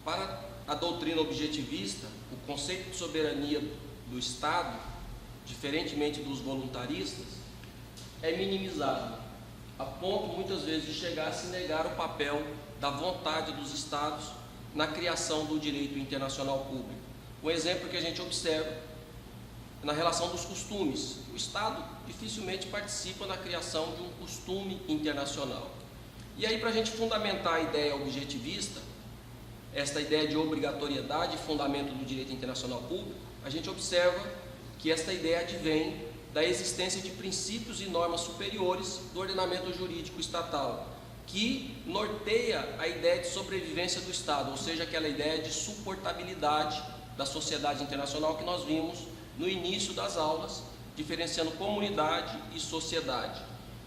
Para a doutrina objetivista, o conceito de soberania do Estado, diferentemente dos voluntaristas, é minimizado, a ponto muitas vezes de chegar a se negar o papel da vontade dos Estados na criação do direito internacional público. Um exemplo que a gente observa é na relação dos costumes. O Estado dificilmente participa na criação de um costume internacional. E aí, para a gente fundamentar a ideia objetivista, esta ideia de obrigatoriedade e fundamento do direito internacional público, a gente observa que esta ideia advém da existência de princípios e normas superiores do ordenamento jurídico estatal, que norteia a ideia de sobrevivência do Estado, ou seja, aquela ideia de suportabilidade da sociedade internacional que nós vimos no início das aulas, diferenciando comunidade e sociedade.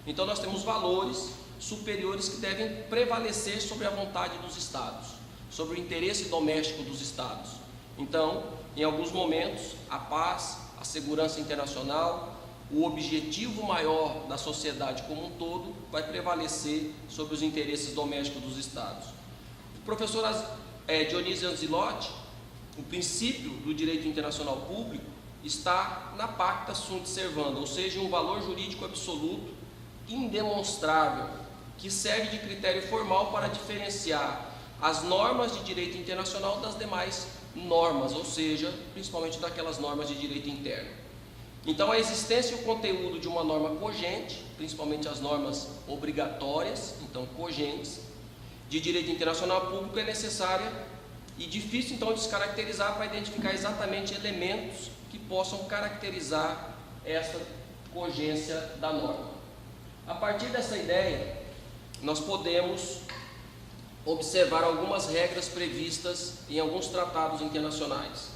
Então nós temos valores superiores que devem prevalecer sobre a vontade dos Estados, sobre o interesse doméstico dos Estados. Então, em alguns momentos, a paz, a segurança internacional, o objetivo maior da sociedade como um todo vai prevalecer sobre os interesses domésticos dos Estados. O professor Dionísio Anzilotti, o princípio do direito internacional público está na pacta sunt servanda, ou seja, um valor jurídico absoluto, indemonstrável, que serve de critério formal para diferenciar as normas de direito internacional das demais normas, ou seja, principalmente daquelas normas de direito interno. Então, a existência e o conteúdo de uma norma cogente, principalmente as normas obrigatórias, então cogentes, de direito internacional público é necessária e difícil então de se caracterizar para identificar exatamente elementos que possam caracterizar essa cogência da norma. A partir dessa ideia, nós podemos observar algumas regras previstas em alguns tratados internacionais,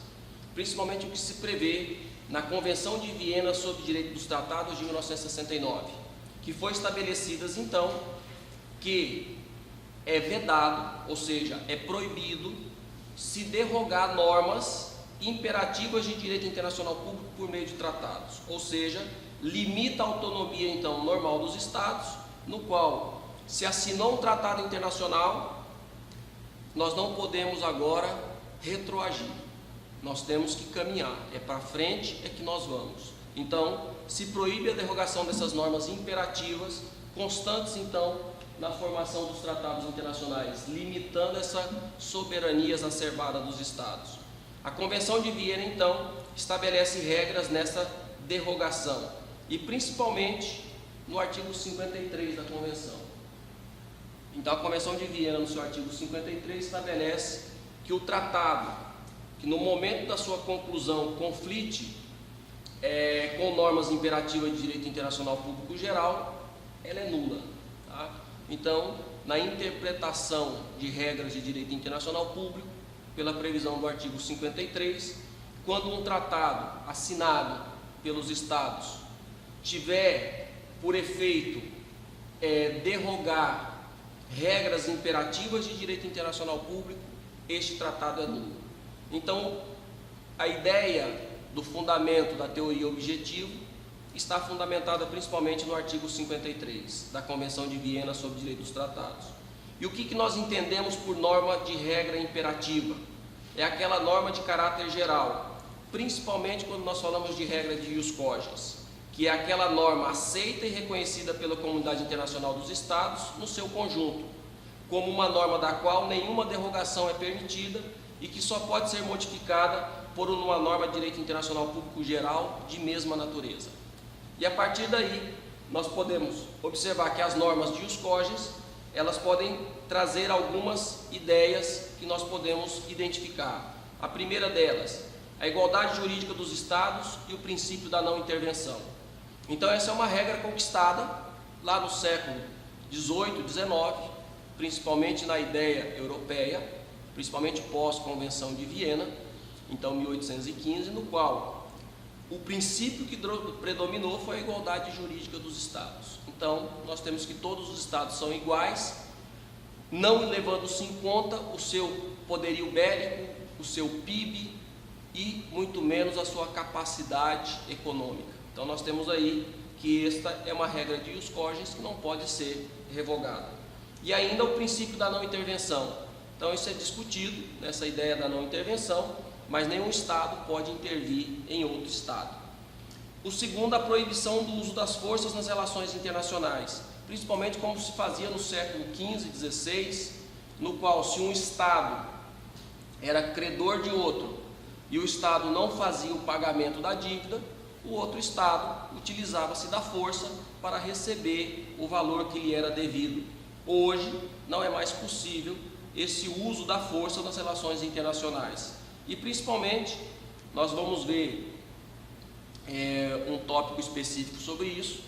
principalmente o que se prevê na Convenção de Viena sobre o Direito dos Tratados de 1969, que foi estabelecidas então que é vedado, ou seja, é proibido se derrogar normas imperativas de direito internacional público por meio de tratados, ou seja, limita a autonomia então normal dos Estados, no qual se assinou um tratado internacional, nós não podemos agora retroagir, nós temos que caminhar, é para frente é que nós vamos. Então, se proíbe a derrogação dessas normas imperativas, constantes então na formação dos tratados internacionais, limitando essa soberania exacerbada dos Estados. A Convenção de Viena então estabelece regras nessa derrogação, e principalmente no artigo 53 da Convenção. Então a Convenção de Viena, no seu artigo 53, estabelece que o tratado, que no momento da sua conclusão conflite com normas imperativas de direito internacional público geral, ela é nula. Tá? Então, na interpretação de regras de direito internacional público, pela previsão do artigo 53, quando um tratado assinado pelos Estados tiver por efeito derrogar regras imperativas de direito internacional público, este tratado é nulo. Então, a ideia do fundamento da teoria objetiva está fundamentada principalmente no artigo 53 da Convenção de Viena sobre o Direito dos Tratados. E o que nós entendemos por norma de regra imperativa? É aquela norma de caráter geral, principalmente quando nós falamos de regra de ius cogens, que é aquela norma aceita e reconhecida pela comunidade internacional dos Estados no seu conjunto, como uma norma da qual nenhuma derrogação é permitida e que só pode ser modificada por uma norma de direito internacional público geral de mesma natureza. E a partir daí, nós podemos observar que as normas de ius cogens, elas podem trazer algumas ideias que nós podemos identificar. A primeira delas, a igualdade jurídica dos Estados e o princípio da não intervenção. Então essa é uma regra conquistada lá no século XVIII, XIX, principalmente na ideia europeia, principalmente pós-Convenção de Viena, então 1815, no qual o princípio que predominou foi a igualdade jurídica dos Estados. Então nós temos que todos os Estados são iguais, não levando-se em conta o seu poderio bélico, o seu PIB e muito menos a sua capacidade econômica. Então nós temos aí que esta é uma regra de ius cogens que não pode ser revogada. E ainda o princípio da não intervenção. Então isso é discutido nessa ideia da não intervenção, mas nenhum Estado pode intervir em outro Estado. O segundo, a proibição do uso das forças nas relações internacionais, principalmente como se fazia no século XV e XVI, no qual se um Estado era credor de outro e o Estado não fazia o pagamento da dívida, o outro Estado utilizava-se da força para receber o valor que lhe era devido. Hoje não é mais possível esse uso da força nas relações internacionais. E principalmente, nós vamos ver um tópico específico sobre isso,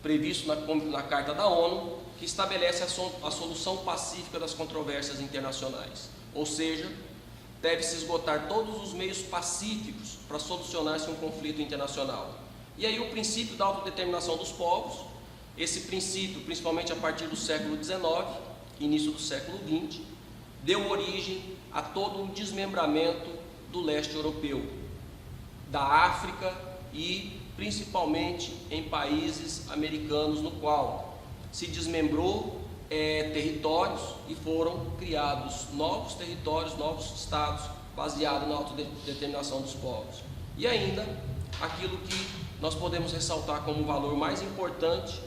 previsto na Carta da ONU, que estabelece a solução pacífica das controvérsias internacionais. Ou seja, deve-se esgotar todos os meios pacíficos para solucionar-se um conflito internacional. E aí o princípio da autodeterminação dos povos, esse princípio, principalmente a partir do século XIX, início do século XX, deu origem a todo um desmembramento do leste europeu, da África e principalmente em países americanos, no qual se desmembrou territórios e foram criados novos territórios, novos estados, baseados na autodeterminação dos povos. E ainda, aquilo que nós podemos ressaltar como o valor mais importante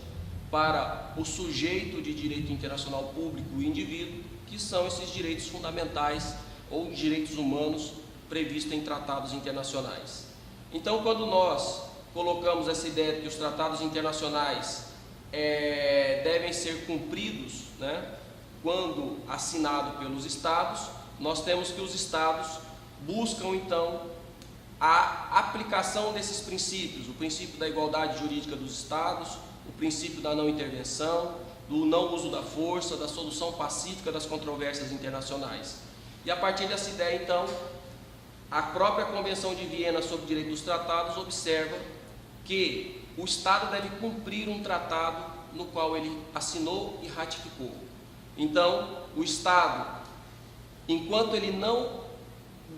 para o sujeito de direito internacional público, o indivíduo, que são esses direitos fundamentais ou direitos humanos previstos em tratados internacionais. Então, quando nós colocamos essa ideia de que os tratados internacionais devem ser cumpridos, né, quando assinado pelos Estados, nós temos que os Estados buscam então a aplicação desses princípios, o princípio da igualdade jurídica dos Estados, o princípio da não intervenção, do não uso da força, da solução pacífica das controvérsias internacionais. E a partir dessa ideia, então, a própria Convenção de Viena sobre o Direito dos Tratados observa que o Estado deve cumprir um tratado no qual ele assinou e ratificou. Então, o Estado, enquanto ele não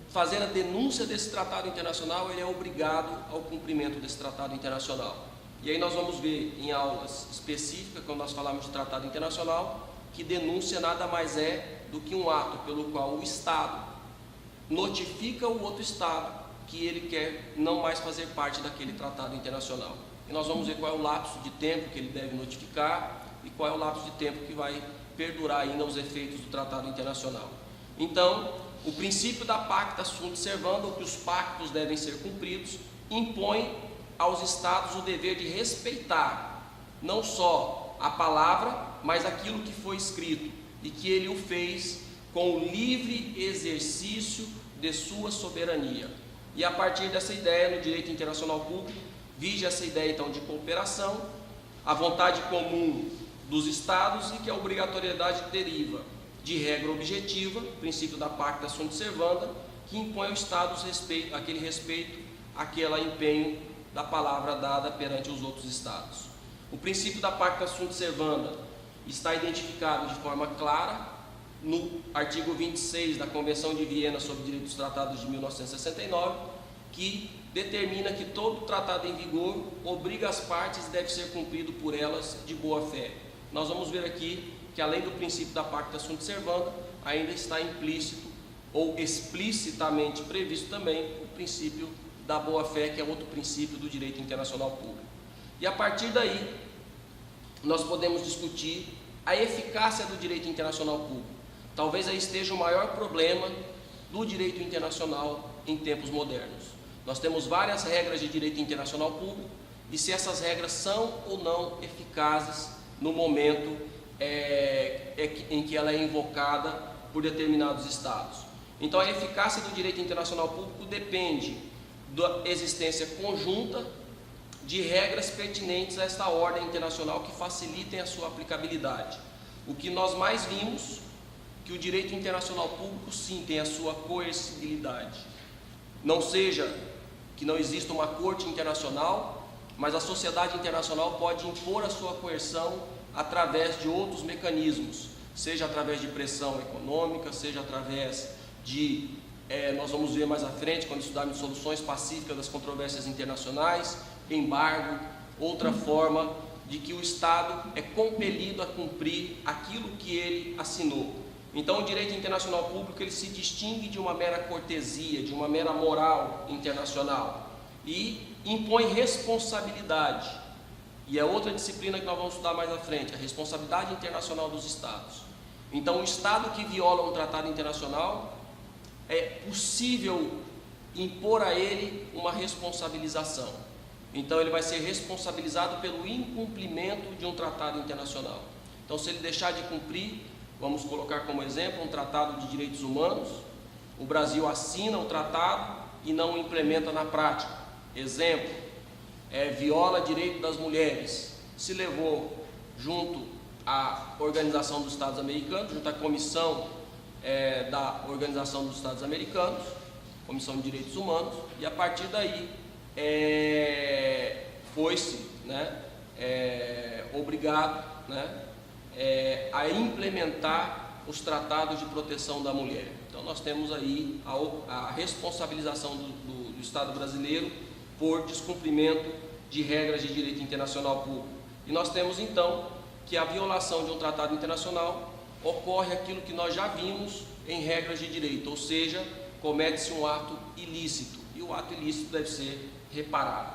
fazer a denúncia desse tratado internacional, ele é obrigado ao cumprimento desse tratado internacional. E aí nós vamos ver em aulas específicas, quando nós falamos de tratado internacional, que denúncia nada mais é do que um ato pelo qual o Estado notifica o outro Estado que ele quer não mais fazer parte daquele tratado internacional. E nós vamos ver qual é o lapso de tempo que ele deve notificar e qual é o lapso de tempo que vai perdurar ainda os efeitos do tratado internacional. Então, o princípio da pacta sunt servanda, ou que os pactos devem ser cumpridos, impõe aos Estados o dever de respeitar não só a palavra, mas aquilo que foi escrito, e que ele o fez com o livre exercício de sua soberania. E a partir dessa ideia, no direito internacional público, vige essa ideia então de cooperação, a vontade comum dos Estados, e que a obrigatoriedade deriva de regra objetiva, princípio da pacta sunt servanda, que impõe aos Estados aquele respeito, aquele empenho da palavra dada perante os outros Estados. O princípio da pacta sunt servanda está identificado de forma clara no artigo 26 da Convenção de Viena sobre o Direito dos Tratados de 1969, que determina que todo tratado em vigor obriga as partes e deve ser cumprido por elas de boa fé. Nós vamos ver aqui que, além do princípio da pacta sunt servanda, ainda está implícito ou explicitamente previsto também o princípio da boa fé, que é outro princípio do direito internacional público. E a partir daí, nós podemos discutir a eficácia do direito internacional público. Talvez aí esteja o maior problema do direito internacional em tempos modernos. Nós temos várias regras de direito internacional público, e se essas regras são ou não eficazes no momento em que ela é invocada por determinados Estados. Então, a eficácia do direito internacional público depende da existência conjunta de regras pertinentes a esta ordem internacional que facilitem a sua aplicabilidade. O que nós mais vimos, que o direito internacional público sim tem a sua coercibilidade. Não seja que não exista uma corte internacional, mas a sociedade internacional pode impor a sua coerção através de outros mecanismos, seja através de pressão econômica, seja através de, nós vamos ver mais à frente, quando estudarmos soluções pacíficas das controvérsias internacionais, embargo, outra forma de que o Estado é compelido a cumprir aquilo que ele assinou. Então, o direito internacional público ele se distingue de uma mera cortesia, de uma mera moral internacional e impõe responsabilidade. E é outra disciplina que nós vamos estudar mais à frente, a responsabilidade internacional dos Estados. Então, o Estado que viola um tratado internacional, é possível impor a ele uma responsabilização. Então, ele vai ser responsabilizado pelo incumprimento de um tratado internacional. Então, se ele deixar de cumprir, vamos colocar como exemplo um tratado de direitos humanos, o Brasil assina o tratado e não o implementa na prática. Exemplo, viola direito das mulheres, se levou junto à Organização dos Estados Americanos, junto à Comissão da Organização dos Estados Americanos, Comissão de Direitos Humanos, e a partir daí foi-se obrigado a implementar os tratados de proteção da mulher. Então nós temos aí a responsabilização do Estado brasileiro por descumprimento de regras de direito internacional público. E nós temos então que a violação de um tratado internacional ocorre aquilo que nós já vimos em regras de direito, ou seja, comete-se um ato ilícito, e o ato ilícito deve ser reparado.